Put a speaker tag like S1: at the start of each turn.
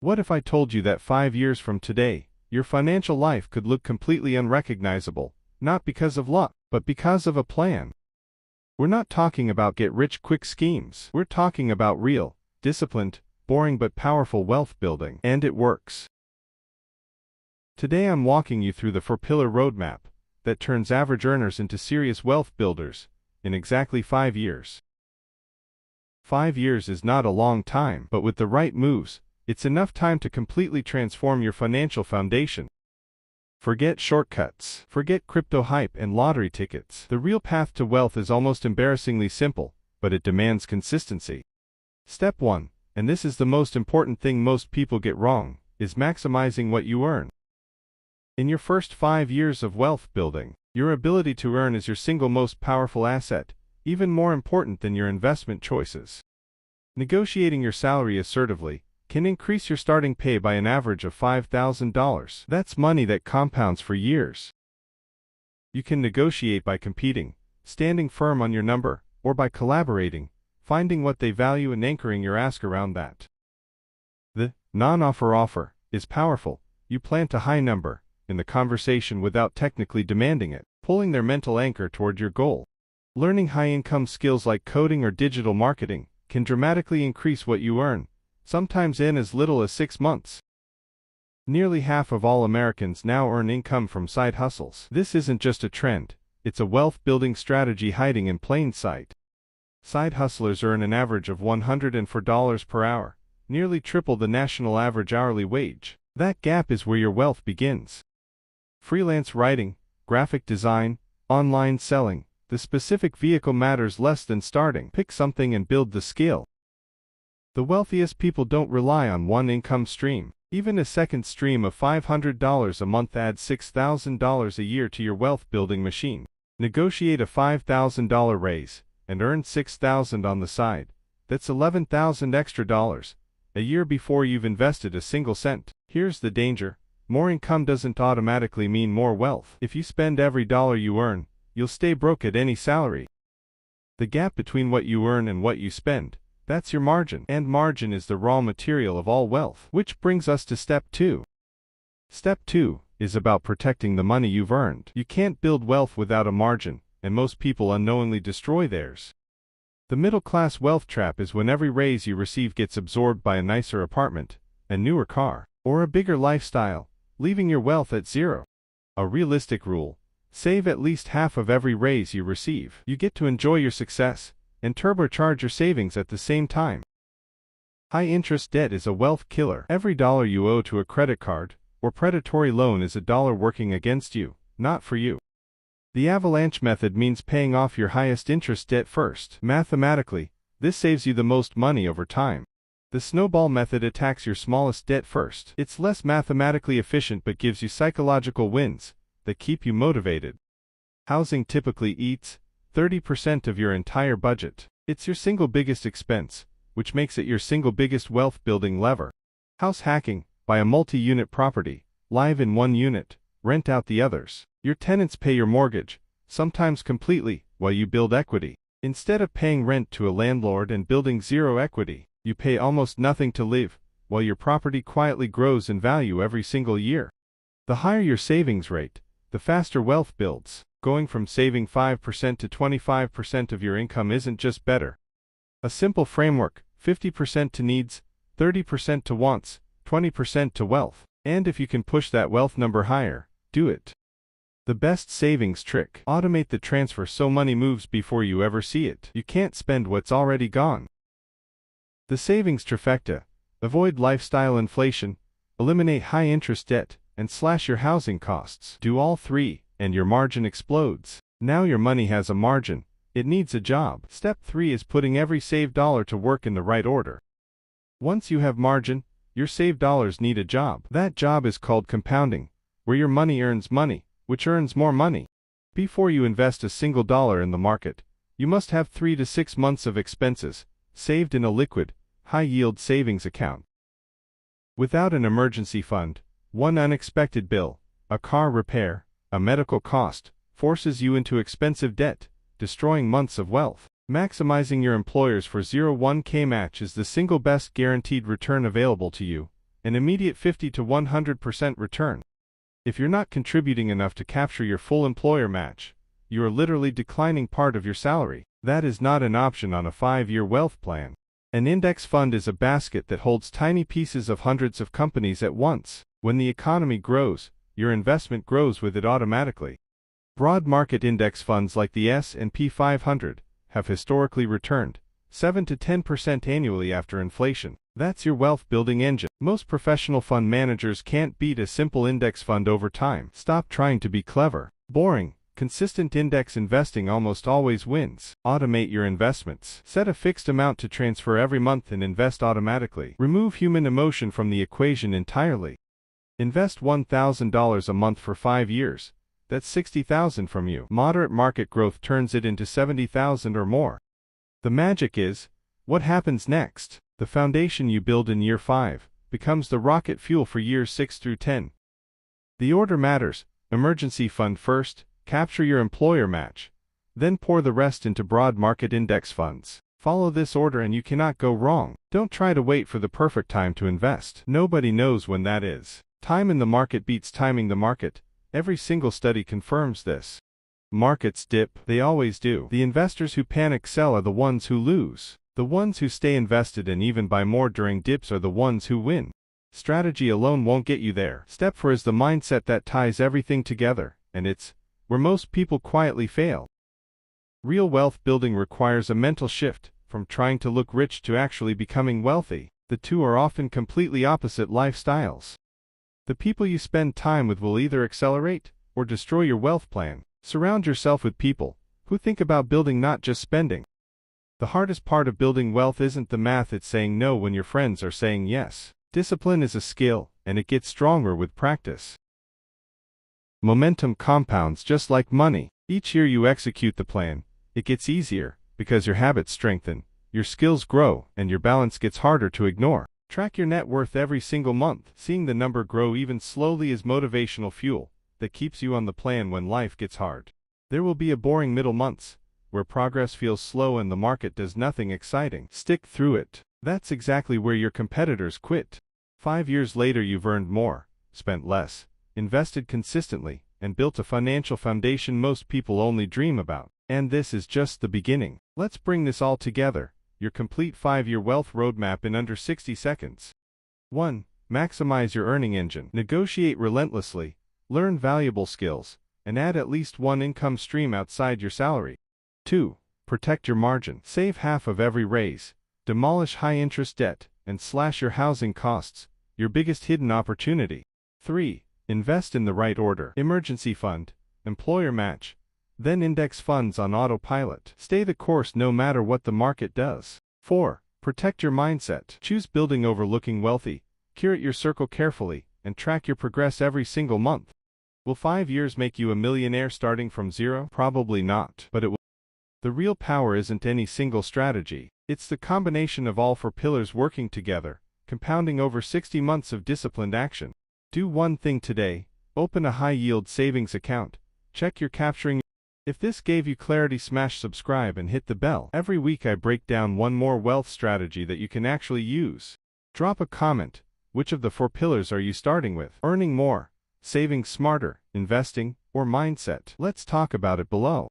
S1: What if I told you that 5 years from today, your financial life could look completely unrecognizable, not because of luck, but because of a plan? We're not talking about get-rich-quick schemes. We're talking about real, disciplined, boring but powerful wealth building, and it works. Today I'm walking you through the 4-pillar roadmap that turns average earners into serious wealth builders in exactly 5 years. 5 years is not a long time, but with the right moves, it's enough time to completely transform your financial foundation. Forget shortcuts. Forget crypto hype and lottery tickets. The real path to wealth is almost embarrassingly simple, but it demands consistency. Step 1, and this is the most important thing most people get wrong, is maximizing what you earn. In your first 5 years of wealth building, your ability to earn is your single most powerful asset, even more important than your investment choices. Negotiating your salary assertively can increase your starting pay by an average of $5,000. That's money that compounds for years. You can negotiate by competing, standing firm on your number, or by collaborating, finding what they value and anchoring your ask around that. The non-offer offer is powerful. You plant a high number in the conversation without technically demanding it, pulling their mental anchor toward your goal. Learning high-income skills like coding or digital marketing can dramatically increase what you earn, sometimes in as little as 6 months. Nearly half of all Americans now earn income from side hustles. This isn't just a trend, it's a wealth-building strategy hiding in plain sight. Side hustlers earn an average of $104 per hour, nearly triple the national average hourly wage. That gap is where your wealth begins. Freelance writing, graphic design, online selling, the specific vehicle matters less than starting. Pick something and build the skill. The wealthiest people don't rely on one income stream. Even a second stream of $500 a month adds $6,000 a year to your wealth-building machine. Negotiate a $5,000 raise and earn $6,000 on the side. That's $11,000 extra dollars a year before you've invested a single cent. Here's the danger. More income doesn't automatically mean more wealth. If you spend every dollar you earn, you'll stay broke at any salary. The gap between what you earn and what you spend, that's your margin. And margin is the raw material of all wealth. Which brings us to step 2. Step 2 is about protecting the money you've earned. You can't build wealth without a margin, and most people unknowingly destroy theirs. The middle-class wealth trap is when every raise you receive gets absorbed by a nicer apartment, a newer car, or a bigger lifestyle, leaving your wealth at zero. A realistic rule: save at least half of every raise you receive. You get to enjoy your success and turbocharge your savings at the same time. High-interest debt is a wealth killer. Every dollar you owe to a credit card or predatory loan is a dollar working against you, not for you. The avalanche method means paying off your highest interest debt first. Mathematically, this saves you the most money over time. The snowball method attacks your smallest debt first. It's less mathematically efficient but gives you psychological wins that keep you motivated. Housing typically eats 30% of your entire budget. It's your single biggest expense, which makes it your single biggest wealth-building lever. House hacking: buy a multi-unit property, live in one unit, rent out the others. Your tenants pay your mortgage, sometimes completely, while you build equity. Instead of paying rent to a landlord and building zero equity, you pay almost nothing to live, while your property quietly grows in value every single year. The higher your savings rate, the faster wealth builds. Going from saving 5% to 25% of your income isn't just better. A simple framework: 50% to needs, 30% to wants, 20% to wealth. And if you can push that wealth number higher, do it. The best savings trick: automate the transfer so money moves before you ever see it. You can't spend what's already gone. The savings trifecta: avoid lifestyle inflation, eliminate high-interest debt, and slash your housing costs. Do all three, and your margin explodes. Now your money has a margin. It needs a job. Step 3 is putting every saved dollar to work in the right order. Once you have margin, your saved dollars need a job. That job is called compounding, where your money earns money, which earns more money. Before you invest a single dollar in the market, you must have 3 to 6 months of expenses saved in a liquid, high-yield savings account. Without an emergency fund, one unexpected bill, a car repair, a medical cost, forces you into expensive debt, destroying months of wealth. Maximizing your employer's 401k match is the single best guaranteed return available to you, an immediate 50 to 100% return. If you're not contributing enough to capture your full employer match, you are literally declining part of your salary. That is not an option on a 5-year wealth plan. An index fund is a basket that holds tiny pieces of hundreds of companies at once. When the economy grows, your investment grows with it automatically. Broad market index funds like the S&P 500 have historically returned 7 to 10% annually after inflation. That's your wealth building engine. Most professional fund managers can't beat a simple index fund over time. Stop trying to be clever. Boring. Consistent index investing almost always wins. Automate your investments. Set a fixed amount to transfer every month and invest automatically. Remove human emotion from the equation entirely. Invest $1,000 a month for 5 years. That's $60,000 from you. Moderate market growth turns it into $70,000 or more. The magic is, what happens next? The foundation you build in year 5 becomes the rocket fuel for years 6 through 10. The order matters. Emergency fund first, capture your employer match, then pour the rest into broad market index funds. Follow this order and you cannot go wrong. Don't try to wait for the perfect time to invest. Nobody knows when that is. Time in the market beats timing the market. Every single study confirms this. Markets dip, they always do. The investors who panic sell are the ones who lose. The ones who stay invested and even buy more during dips are the ones who win. Strategy alone won't get you there. Step 4 is the mindset that ties everything together, and it's where most people quietly fail. Real wealth building requires a mental shift, from trying to look rich to actually becoming wealthy. The two are often completely opposite lifestyles. The people you spend time with will either accelerate or destroy your wealth plan. Surround yourself with people who think about building, not just spending. The hardest part of building wealth isn't the math, it's saying no when your friends are saying yes. Discipline is a skill, and it gets stronger with practice. Momentum compounds just like money. Each year you execute the plan, it gets easier, because your habits strengthen, your skills grow, and your balance gets harder to ignore. Track your net worth every single month. Seeing the number grow even slowly is motivational fuel that keeps you on the plan when life gets hard. There will be a boring middle months, where progress feels slow and the market does nothing exciting. Stick through it. That's exactly where your competitors quit. 5 years later you've earned more, spent less, invested consistently, and built a financial foundation most people only dream about. And this is just the beginning. Let's bring this all together. Your complete 5-year wealth roadmap in under 60 seconds. 1. Maximize your earning engine. Negotiate relentlessly, learn valuable skills, and add at least one income stream outside your salary. 2. Protect your margin. Save half of every raise, demolish high-interest debt, and slash your housing costs, your biggest hidden opportunity. 3. Invest in the right order. Emergency fund, employer match, then index funds on autopilot. Stay the course no matter what the market does. 4. Protect your mindset. Choose building over looking wealthy, curate your circle carefully, and track your progress every single month. Will 5 years make you a millionaire starting from zero? Probably not, but it will. The real power isn't any single strategy. It's the combination of all 4 pillars working together, compounding over 60 months of disciplined action. Do one thing today. Open a high-yield savings account. Check you're capturing. If this gave you clarity, smash subscribe and hit the bell. Every week I break down one more wealth strategy that you can actually use. Drop a comment. Which of the 4 pillars are you starting with? Earning more, saving smarter, investing, or mindset? Let's talk about it below.